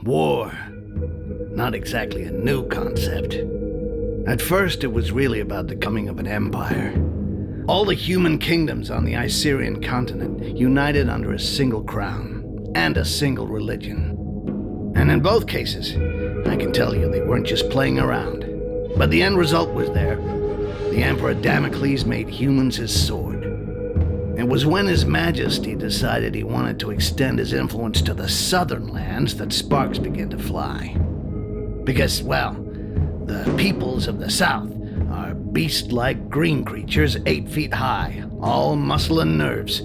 war. Not exactly a new concept. At first, it was really about the coming of an empire. All the human kingdoms on the Icerian continent united under a single crown and a single religion. And in both cases, I can tell you they weren't just playing around. But the end result was there. The Emperor Damocles made humans his sword. It was when His Majesty decided he wanted to extend his influence to the southern lands that sparks began to fly. Because, well, the peoples of the south are beast-like green creatures 8 feet high, all muscle and nerves,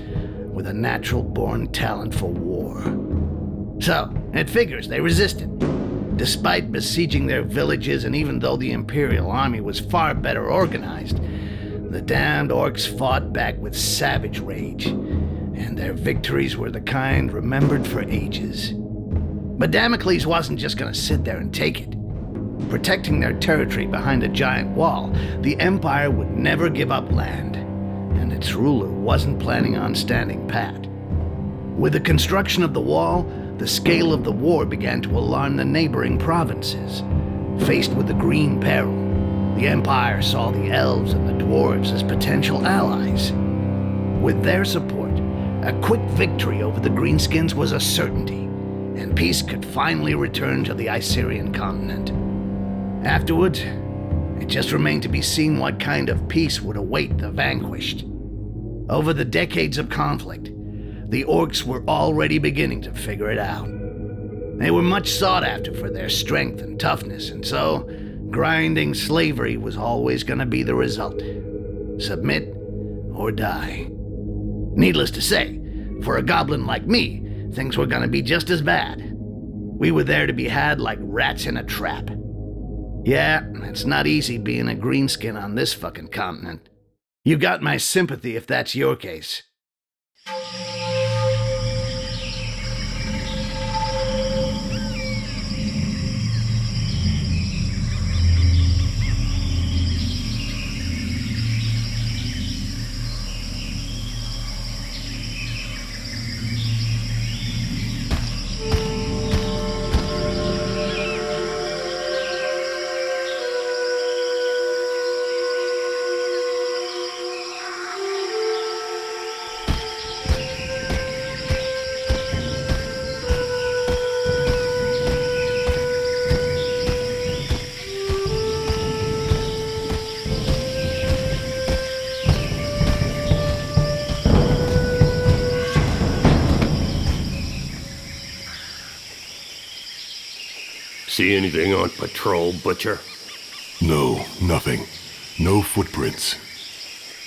with a natural-born talent for war. So, it figures they resisted. Despite besieging their villages, and even though the Imperial army was far better organized, the damned orcs fought back with savage rage, and their victories were the kind remembered for ages. But Damocles wasn't just gonna sit there and take it. Protecting their territory behind a giant wall, the Empire would never give up land, and its ruler wasn't planning on standing pat. With the construction of the wall, the scale of the war began to alarm the neighboring provinces. Faced with the Green Peril, the Empire saw the elves and the dwarves as potential allies. With their support, a quick victory over the Greenskins was a certainty, and peace could finally return to the Icerian continent. Afterwards, it just remained to be seen what kind of peace would await the vanquished. Over the decades of conflict, the orcs were already beginning to figure it out. They were much sought after for their strength and toughness, and so grinding slavery was always going to be the result. Submit or die. Needless to say, for a goblin like me, things were going to be just as bad. We were there to be had like rats in a trap. Yeah, it's not easy being a greenskin on this fucking continent. You got my sympathy if that's your case. See anything on patrol, Butcher? No, nothing. No footprints.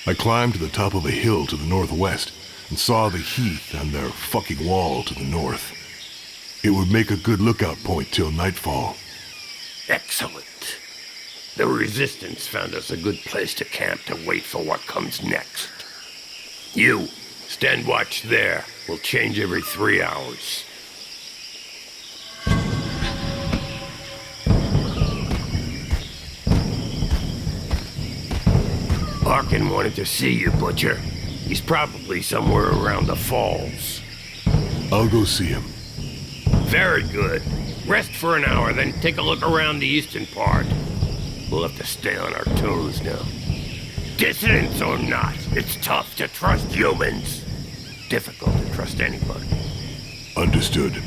I climbed to the top of a hill to the northwest and saw the heath and their fucking wall to the north. It would make a good lookout point till nightfall. Excellent. The Resistance found us a good place to camp to wait for what comes next. You, stand watch there. We'll change every 3 hours. Arkin wanted to see you, Butcher. He's probably somewhere around the falls. I'll go see him. Very good. Rest for an hour, then take a look around the eastern part. We'll have to stay on our toes now. Dissidents or not, it's tough to trust humans. Difficult to trust anybody. Understood.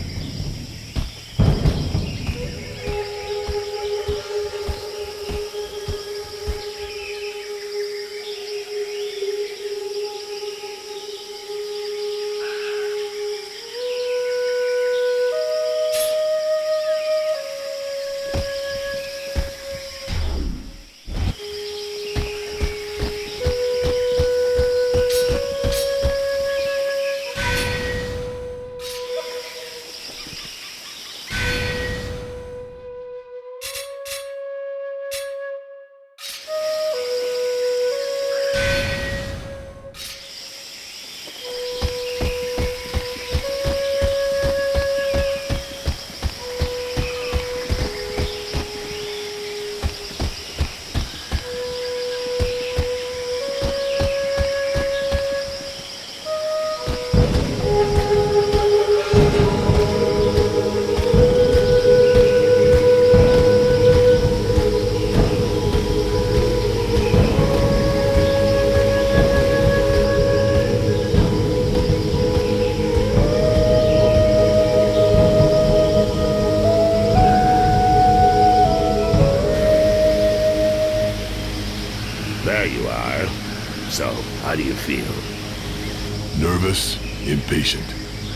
Nervous, impatient.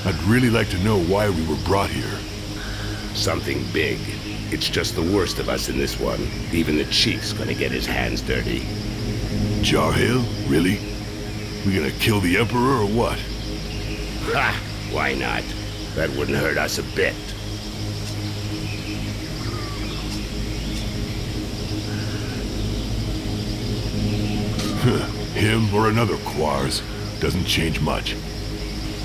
I'd really like to know why we were brought here. Something big. It's just the worst of us in this one. Even the chief's gonna get his hands dirty. Jarhill? Really? We gonna kill the Emperor or what? Ha! Why not? That wouldn't hurt us a bit. Him or another Quars. Doesn't change much.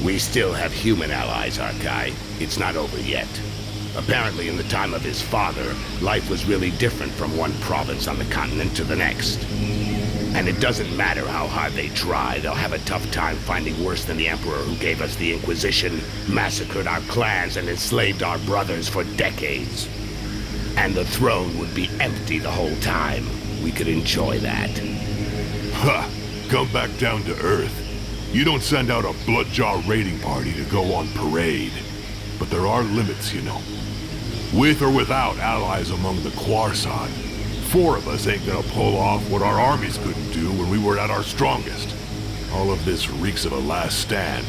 We still have human allies, Arkai. It's not over yet. Apparently, in the time of his father, life was really different from one province on the continent to the next. And it doesn't matter how hard they try, they'll have a tough time finding worse than the Emperor who gave us the Inquisition, massacred our clans, and enslaved our brothers for decades. And the throne would be empty the whole time. We could enjoy that. Ha! Come back down to Earth. You don't send out a Bloodjaw raiding party to go on parade. But there are limits, you know. With or without allies among the Quarsan, 4 of us ain't gonna pull off what our armies couldn't do when we were at our strongest. All of this reeks of a last stand,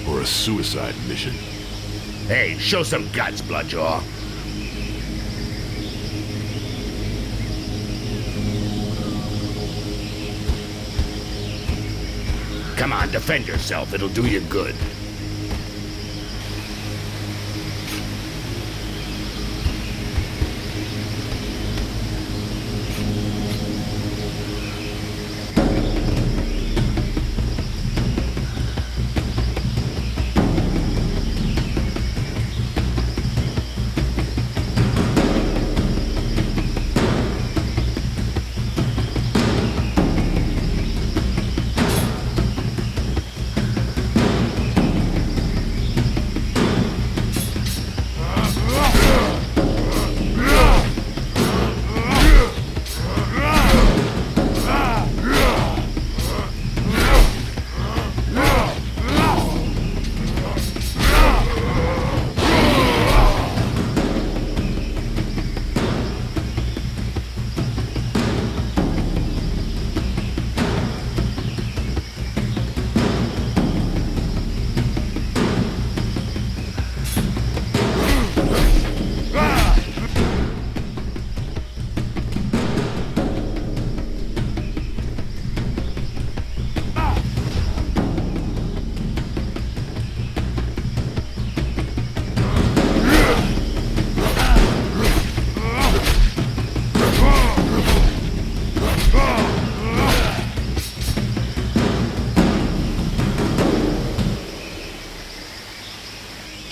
or a suicide mission. Hey, show some guts, Bloodjaw. Come on, defend yourself. It'll do you good.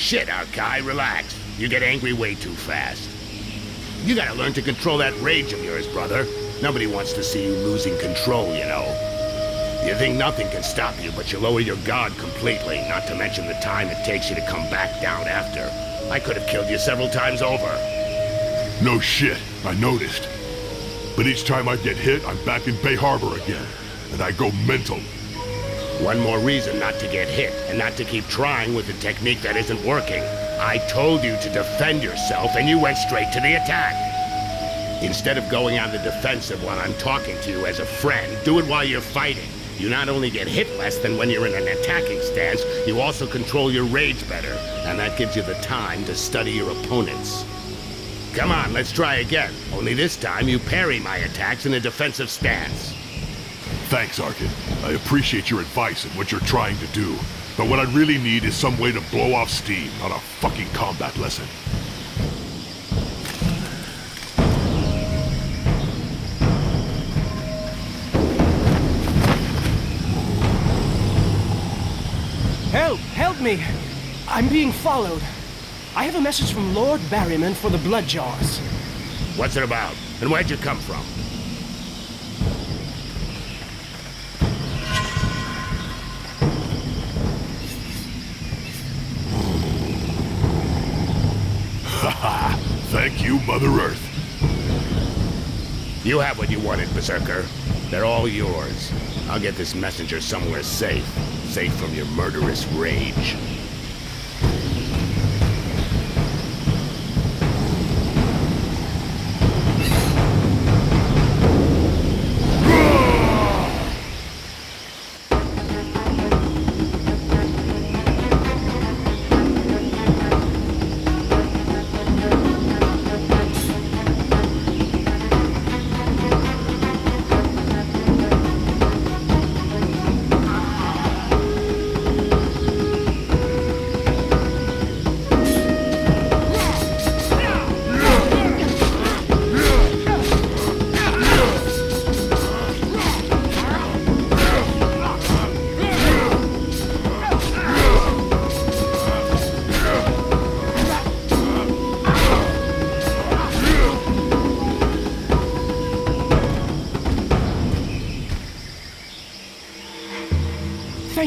Shit, Arkai, relax. You get angry way too fast. You gotta learn to control that rage of yours, brother. Nobody wants to see you losing control, you know. You think nothing can stop you, but you lower your guard completely, not to mention the time it takes you to come back down after. I could have killed you several times over. No shit, I noticed. But each time I get hit, I'm back in Bay Harbor again, and I go mental. One more reason not to get hit, and not to keep trying with a technique that isn't working. I told you to defend yourself, and you went straight to the attack. Instead of going on the defensive while I'm talking to you as a friend, do it while you're fighting. You not only get hit less than when you're in an attacking stance, you also control your rage better, and that gives you the time to study your opponents. Come on, let's try again. Only this time you parry my attacks in a defensive stance. Thanks, Arkin. I appreciate your advice and what you're trying to do. But what I really need is some way to blow off steam, not a fucking combat lesson. Help! Help me! I'm being followed. I have a message from Lord Barryman for the Bloodjaws. What's it about? And where'd you come from? Haha! Thank you, Mother Earth. You have what you wanted, Berserker. They're all yours. I'll get this messenger somewhere safe. Safe from your murderous rage.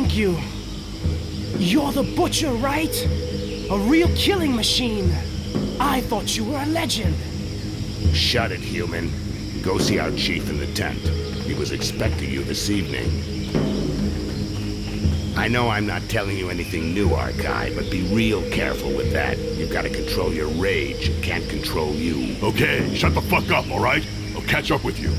Thank you. You're the butcher, right? A real killing machine. I thought you were a legend. Shut it, human. Go see our chief in the tent. He was expecting you this evening. I know I'm not telling you anything new, Arkai, but be real careful with that. You've got to control your rage. It can't control you. Okay, shut the fuck up, all right? I'll catch up with you.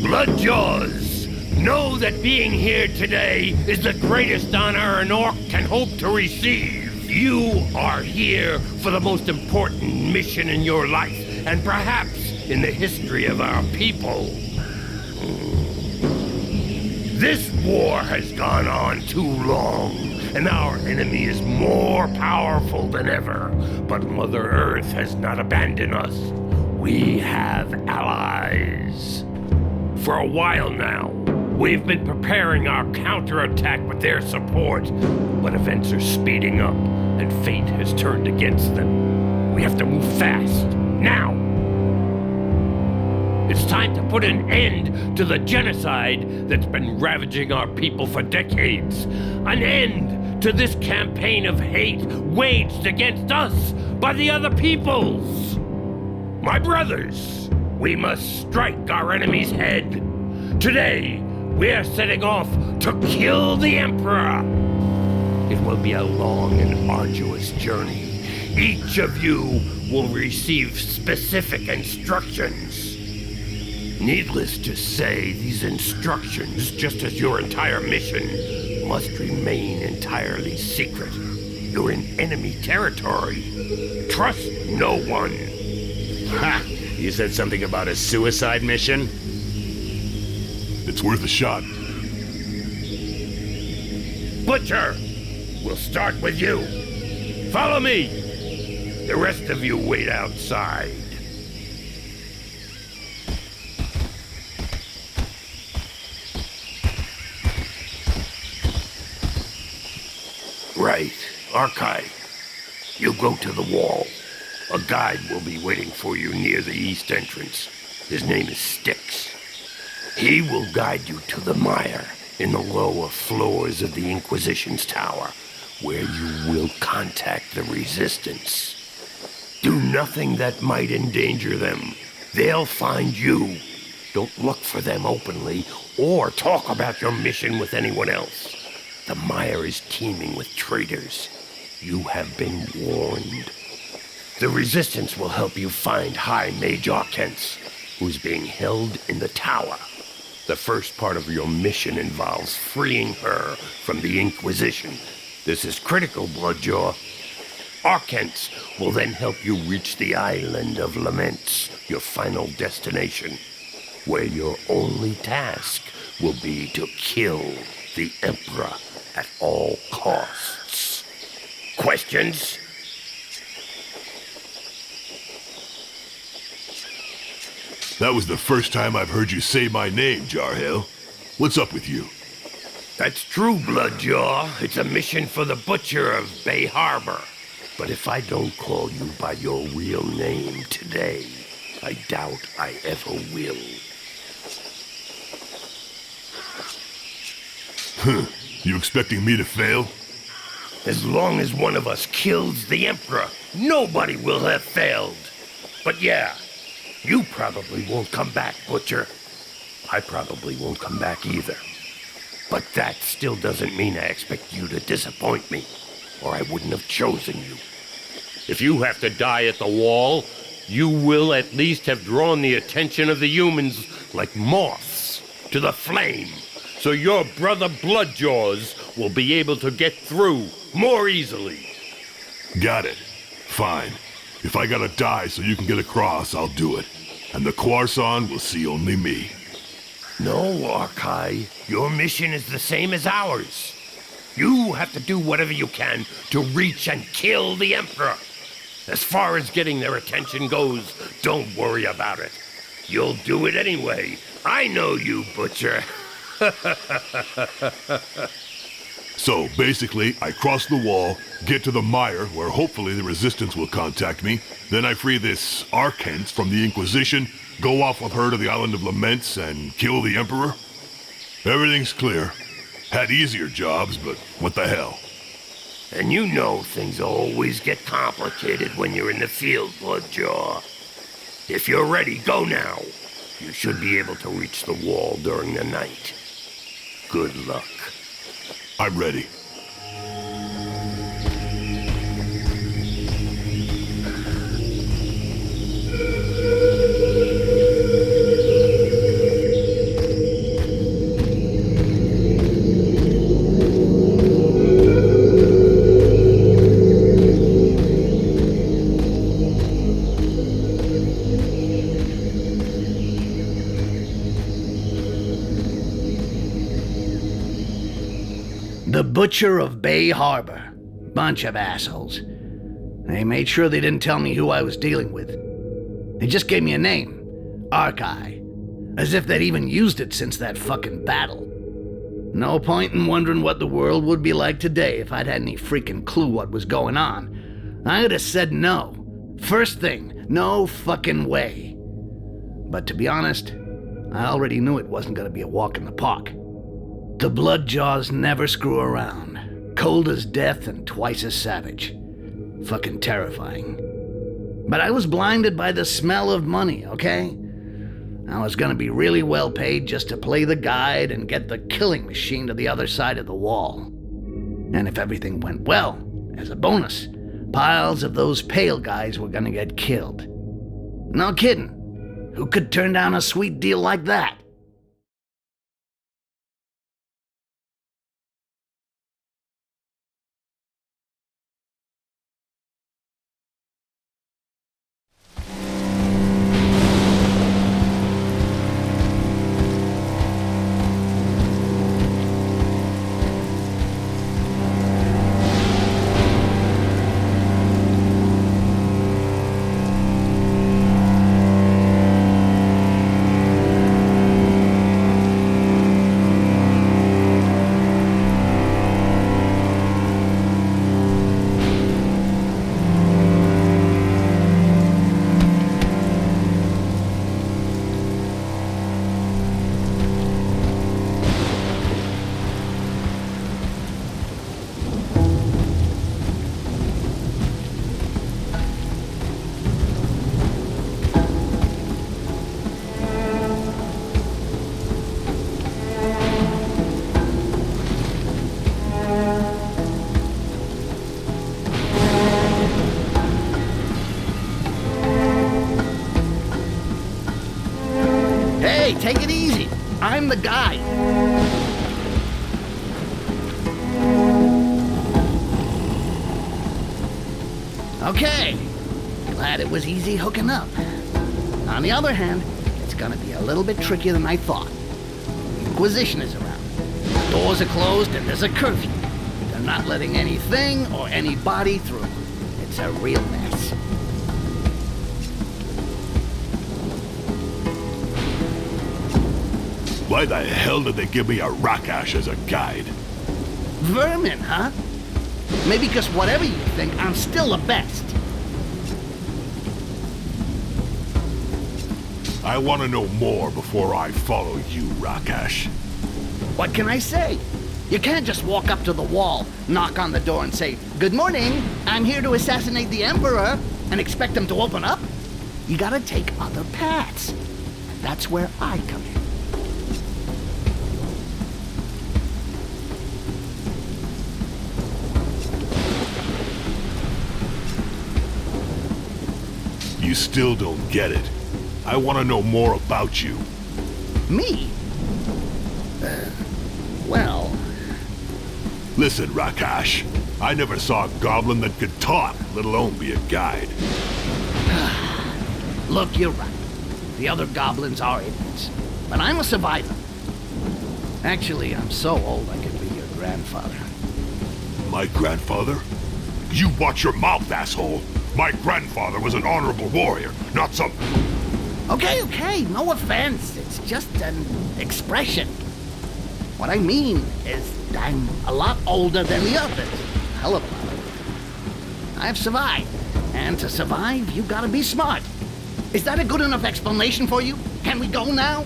Bloodjaws, know that being here today is the greatest honor an orc can hope to receive. You are here for the most important mission in your life, and perhaps in the history of our people. This war has gone on too long, and our enemy is more powerful than ever. But Mother Earth has not abandoned us. We have allies. For a while now, we've been preparing our counterattack with their support, but events are speeding up, and fate has turned against them. We have to move fast, now! It's time to put an end to the genocide that's been ravaging our people for decades. An end to this campaign of hate waged against us by the other peoples. My brothers, we must strike our enemy's head. Today, we're setting off to kill the Emperor. It will be a long and arduous journey. Each of you will receive specific instructions. Needless to say, these instructions, just as your entire mission, must remain entirely secret. You're in enemy territory. Trust no one. Ha! You said something about a suicide mission? It's worth a shot. Butcher, we'll start with you. Follow me. The rest of you wait outside. Right, Arkai. You go to the wall. A guide will be waiting for you near the east entrance. His name is Styx. He will guide you to the mire in the lower floors of the Inquisition's tower, where you will contact the Resistance. Do nothing that might endanger them. They'll find you. Don't look for them openly or talk about your mission with anyone else. The mire is teeming with traitors. You have been warned. The Resistance will help you find High Mage Orcs, who's being held in the tower. The first part of your mission involves freeing her from the Inquisition. This is critical, Bloodjaw. Orcs will then help you reach the Island of Laments, your final destination, where your only task will be to kill the Emperor at all costs. Questions? That was the first time I've heard you say my name, Jarhill. What's up with you? That's true, Bloodjaw. It's a mission for the Butcher of Bay Harbor. But if I don't call you by your real name today, I doubt I ever will. You expecting me to fail? As long as one of us kills the Emperor, nobody will have failed. But yeah, you probably won't come back, Butcher. I probably won't come back either. But that still doesn't mean I expect you to disappoint me, or I wouldn't have chosen you. If you have to die at the wall, you will at least have drawn the attention of the humans like moths to the flame, so your brother Bloodjaws will be able to get through more easily. Got it. Fine. If I gotta die so you can get across, I'll do it. And the Quarson will see only me. No, Arkai. Your mission is the same as ours. You have to do whatever you can to reach and kill the Emperor. As far as getting their attention goes, don't worry about it. You'll do it anyway. I know you, Butcher. So, basically, I cross the wall, get to the mire, where hopefully the Resistance will contact me, then I free this Archance from the Inquisition, go off with her to the Island of Laments, and kill the Emperor? Everything's clear. Had easier jobs, but what the hell? And you know things always get complicated when you're in the field, Bloodjaw. If you're ready, go now. You should be able to reach the wall during the night. Good luck. I'm ready. The Butcher of Bay Harbor. Bunch of assholes. They made sure they didn't tell me who I was dealing with. They just gave me a name. Archai. As if they'd even used it since that fucking battle. No point in wondering what the world would be like today if I'd had any freaking clue what was going on. I'd have said no. First thing, no fucking way. But to be honest, I already knew it wasn't gonna be a walk in the park. The Bloodjaws never screw around. Cold as death and twice as savage. Fucking terrifying. But I was blinded by the smell of money, okay? I was gonna be really well paid just to play the guide and get the killing machine to the other side of the wall. And if everything went well, as a bonus, piles of those pale guys were gonna get killed. No kidding. Who could turn down a sweet deal like that? Take it easy. I'm the guy. Okay. Glad it was easy hooking up. On the other hand, it's gonna be a little bit trickier than I thought. The Inquisition is around. The doors are closed and there's a curfew. They're not letting anything or anybody through. It's a real mess. Why the hell did they give me a Rakash as a guide? Vermin, huh? Maybe because whatever you think, I'm still the best. I want to know more before I follow you, Rakash. What can I say? You can't just walk up to the wall, knock on the door and say, "Good morning, I'm here to assassinate the Emperor," and expect them to open up. You gotta take other paths. And that's where I come in. You still don't get it. I want to know more about you. Me? Well... Listen, Rakash. I never saw a goblin that could talk, let alone be a guide. Look, you're right. The other goblins are idiots. But I'm a survivor. Actually, I'm so old I could be your grandfather. My grandfather? You watch your mouth, asshole! My grandfather was an honorable warrior, not some... Okay, no offense. It's just an expression. What I mean is I'm a lot older than the others. Hell of a lot. I've survived. And to survive, you gotta be smart. Is that a good enough explanation for you? Can we go now?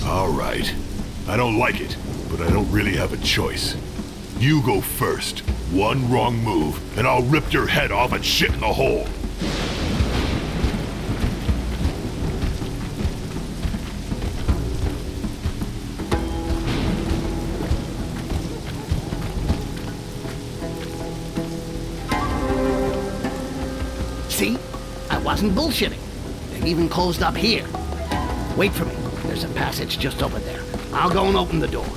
All right. I don't like it, but I don't really have a choice. You go first. One wrong move, and I'll rip your head off and shit in the hole. See? I wasn't bullshitting. They've even closed up here. Wait for me. There's a passage just over there. I'll go and open the door.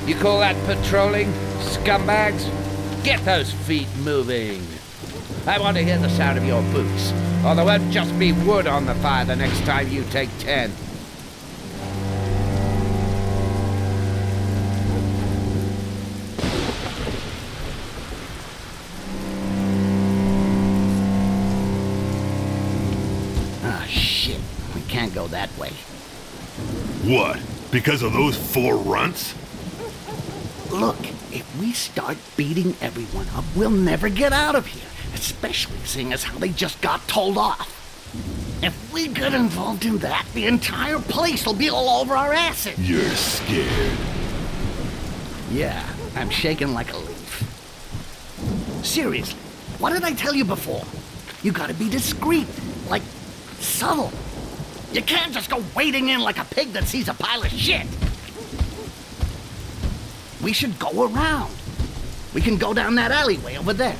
You call that patrolling, scumbags? Get those feet moving. I want to hear the sound of your boots, or there won't just be wood on the fire the next time you take 10. Ah, shit. We can't go that way. What? Because of those 4 runts? Look, if we start beating everyone up, we'll never get out of here. Especially seeing as how they just got told off. If we get involved in that, the entire place will be all over our asses. You're scared. Yeah, I'm shaking like a leaf. Seriously, what did I tell you before? You gotta be discreet, like subtle. You can't just go wading in like a pig that sees a pile of shit. We should go around. We can go down that alleyway over there.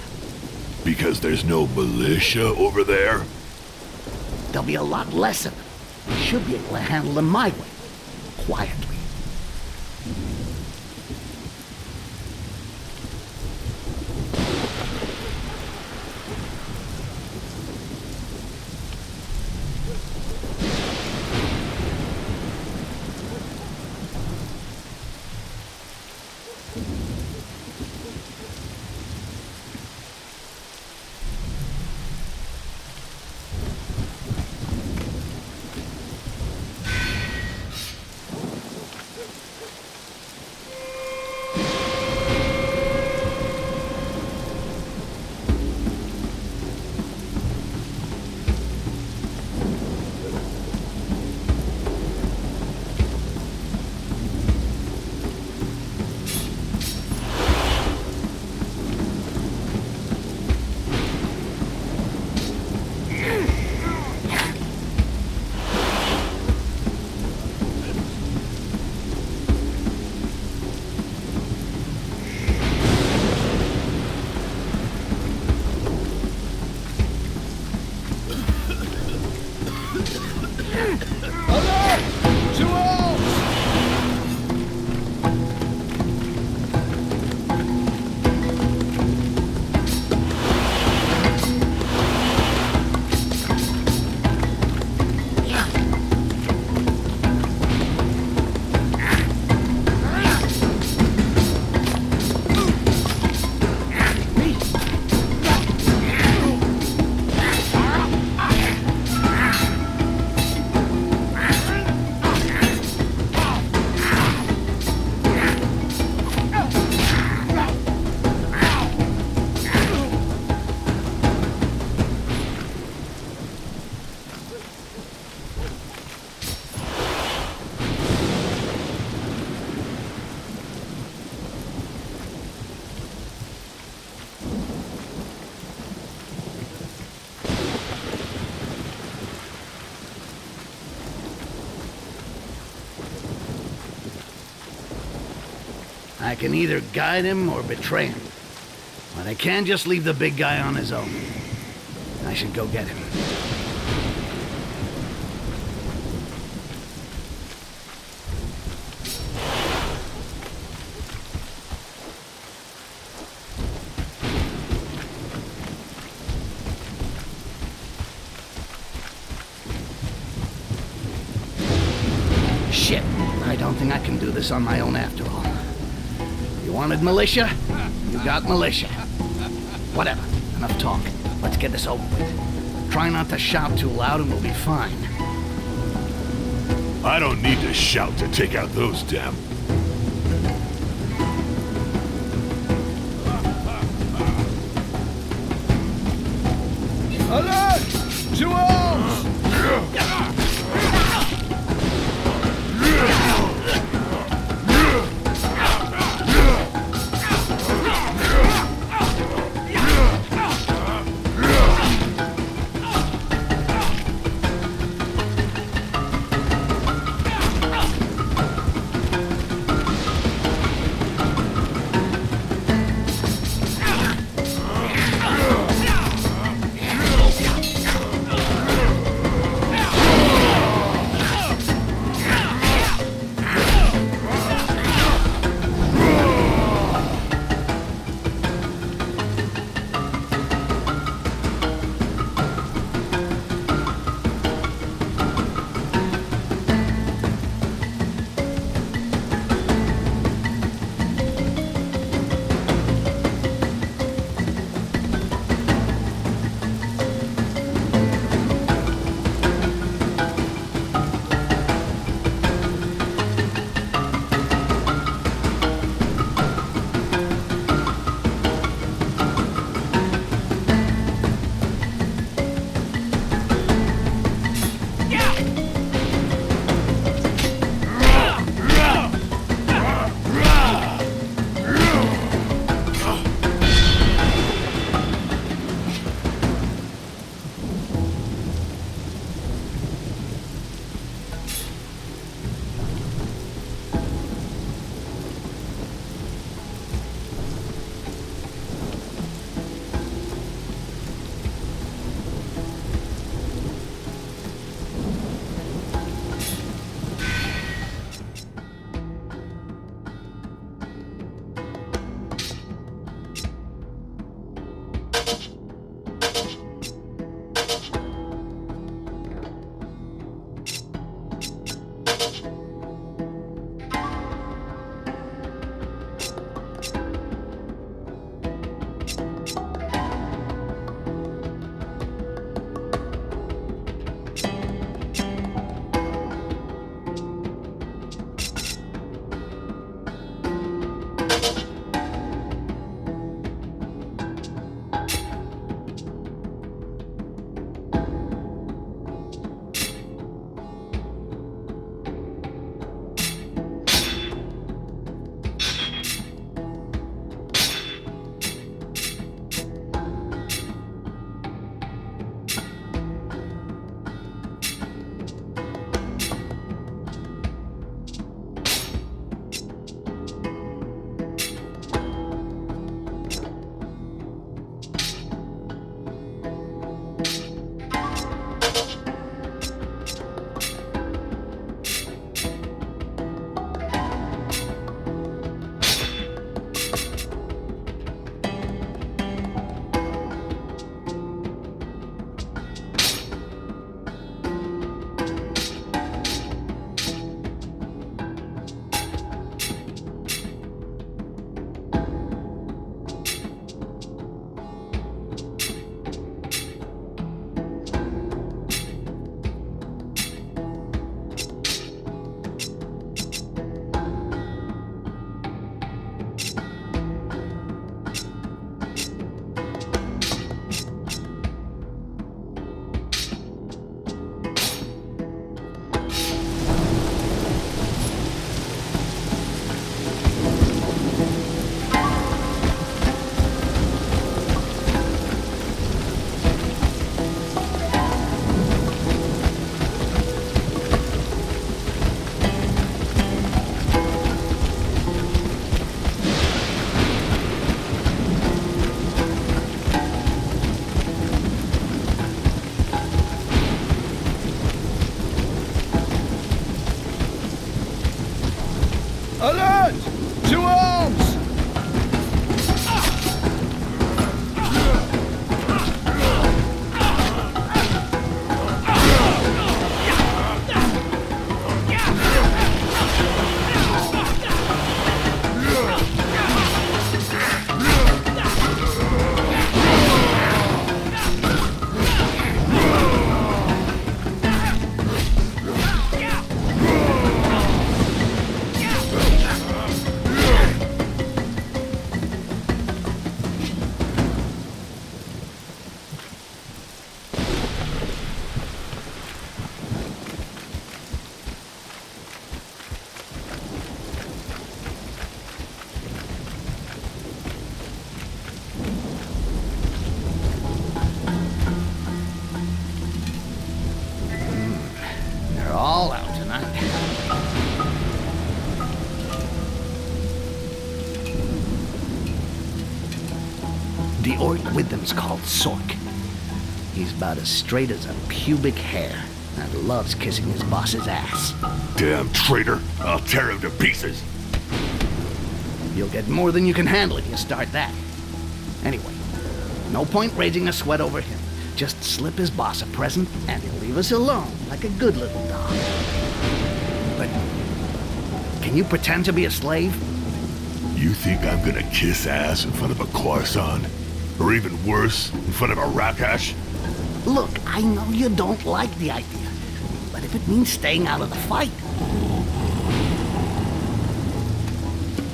Because there's no militia over there? There'll be a lot less of them. We should be able to handle them my way. Quietly. I can either guide him or betray him. But I can't just leave the big guy on his own. I should go get him. Shit, I don't think I can do this on my own after all. You wanted militia? You got militia. Whatever, enough talk. Let's get this over with. Try not to shout too loud and we'll be fine. I don't need to shout to take out those damn... Alert! To arms! Alert! To arms! They're all out tonight. The orc with them's called Sork. He's about as straight as a pubic hair and loves kissing his boss's ass. Damn traitor! I'll tear him to pieces! You'll get more than you can handle if you start that. Anyway, no point raising a sweat over him. Just slip his boss a present and he'll leave us alone like a good little dog. But can you pretend to be a slave? You think I'm gonna kiss ass in front of a Khoisan? Or even worse, in front of a Rakash? Look, I know you don't like the idea, but if it means staying out of the fight...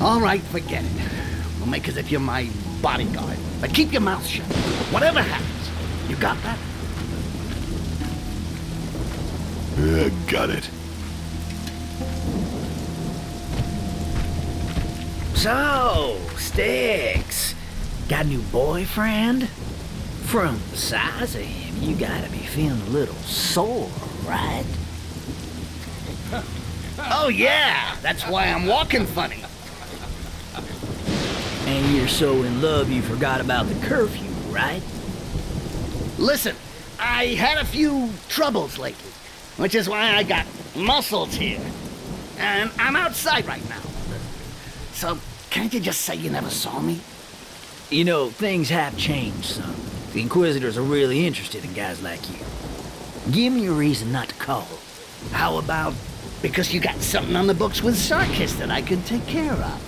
All right, forget it. We'll make as if you're my bodyguard, but keep your mouth shut. Whatever happens. You got that? Got it. So, Sticks, got a new boyfriend? From the size of him, you gotta be feeling a little sore, right? Oh yeah, that's why I'm walking funny. And you're so in love you forgot about the curfew, right? Listen, I had a few troubles lately, which is why I got muscles here. And I'm outside right now. So, can't you just say you never saw me? You know, things have changed some. The Inquisitors are really interested in guys like you. Give me a reason not to call. How about because you got something on the books with Sarkis that I could take care of?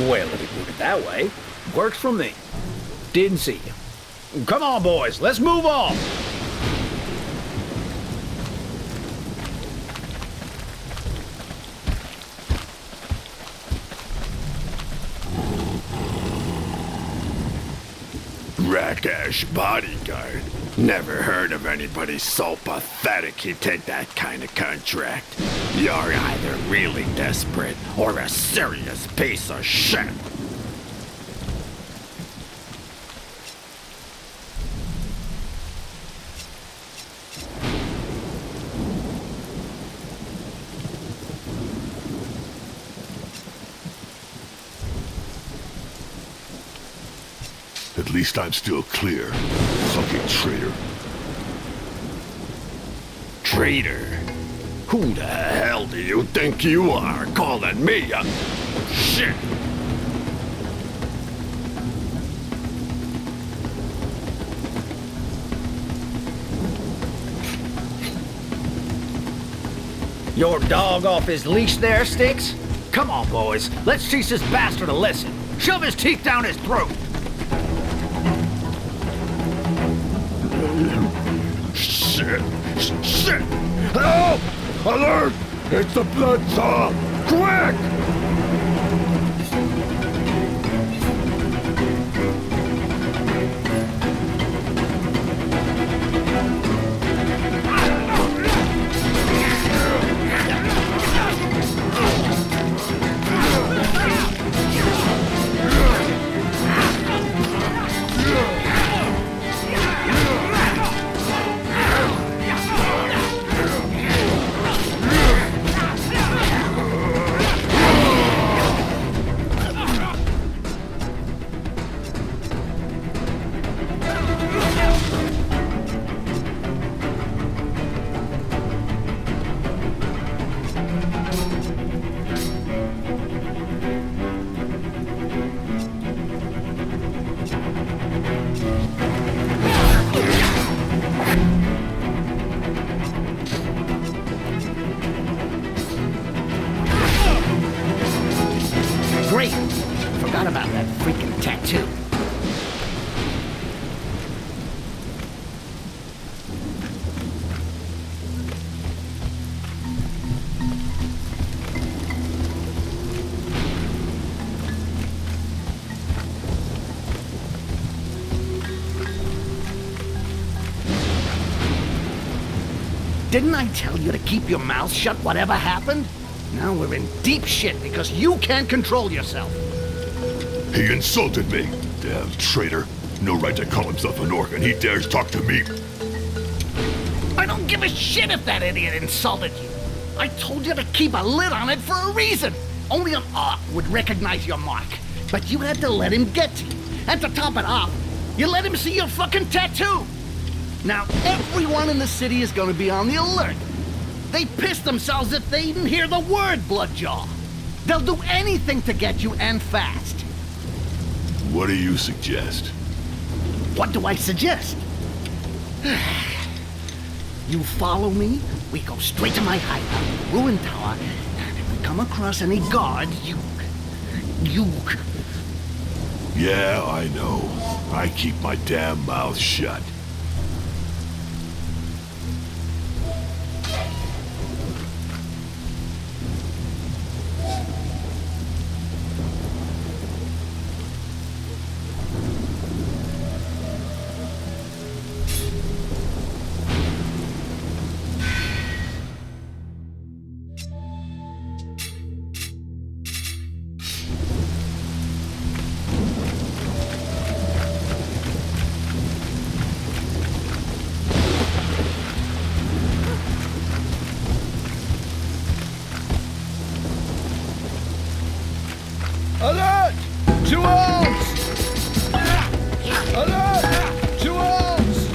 Well, if you put it that way, works for me. Didn't see you. Come on, boys, let's move on. Rakash bodyguard. Never heard of anybody so pathetic he'd take that kind of contract. You're either really desperate or a serious piece of shit. At least I'm still clear. Fucking traitor. Traitor? Who the hell do you think you are, calling me a... shit? Your dog off his leash there, Sticks? Come on, boys. Let's teach this bastard a lesson. Shove his teeth down his throat. Shit! Shit! Help! Alert! It's the blood saw! Quick! Didn't I tell you to keep your mouth shut whatever happened? Now we're in deep shit because you can't control yourself. He insulted me. Damn traitor. No right to call himself an orc, and he dares talk to me. I don't give a shit if that idiot insulted you. I told you to keep a lid on it for a reason. Only an orc would recognize your mark. But you had to let him get to you. And to top it off, you let him see your fucking tattoo. Now everyone in the city is gonna be on the alert. They piss themselves if they even hear the word Bloodjaw. They'll do anything to get you, and fast. What do you suggest? What do I suggest? You follow me, we go straight to my hideout, the ruined tower, and if we come across any guards, you... Yeah, I know. I keep my damn mouth shut. Alert! To arms! Alert! To arms!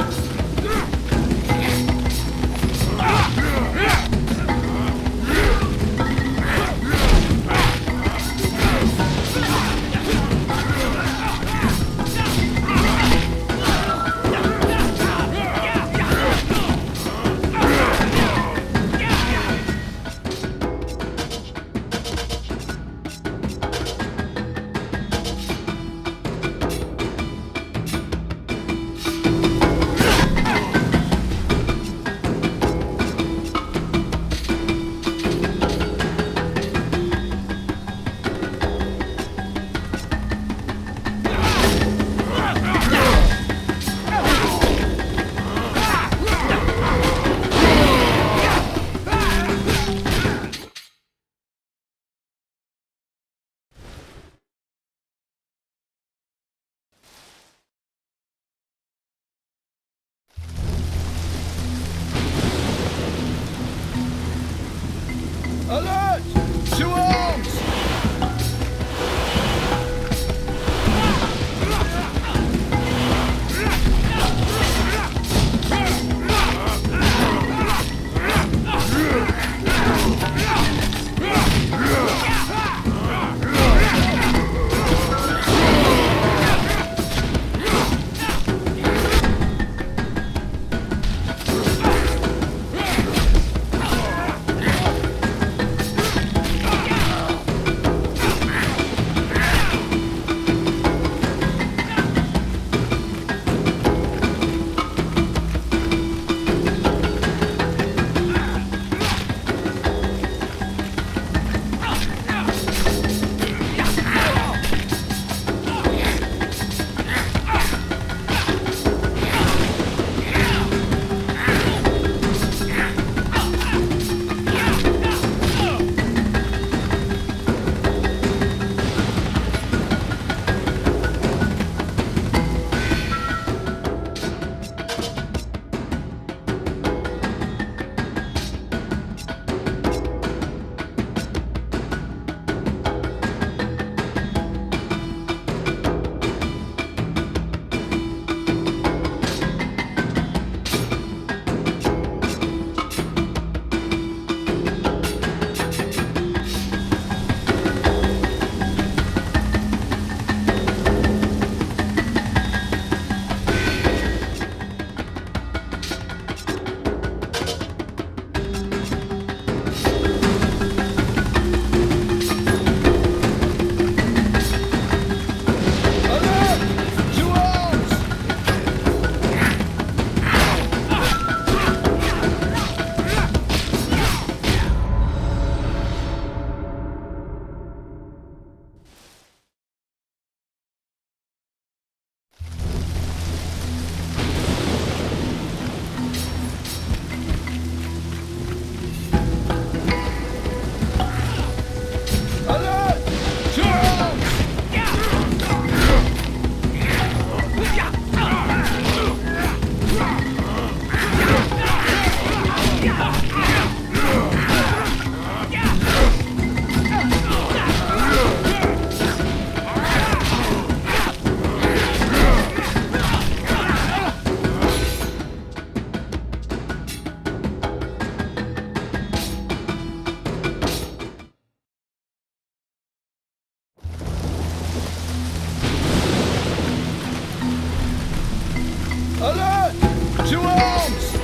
To arms!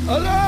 Alarm!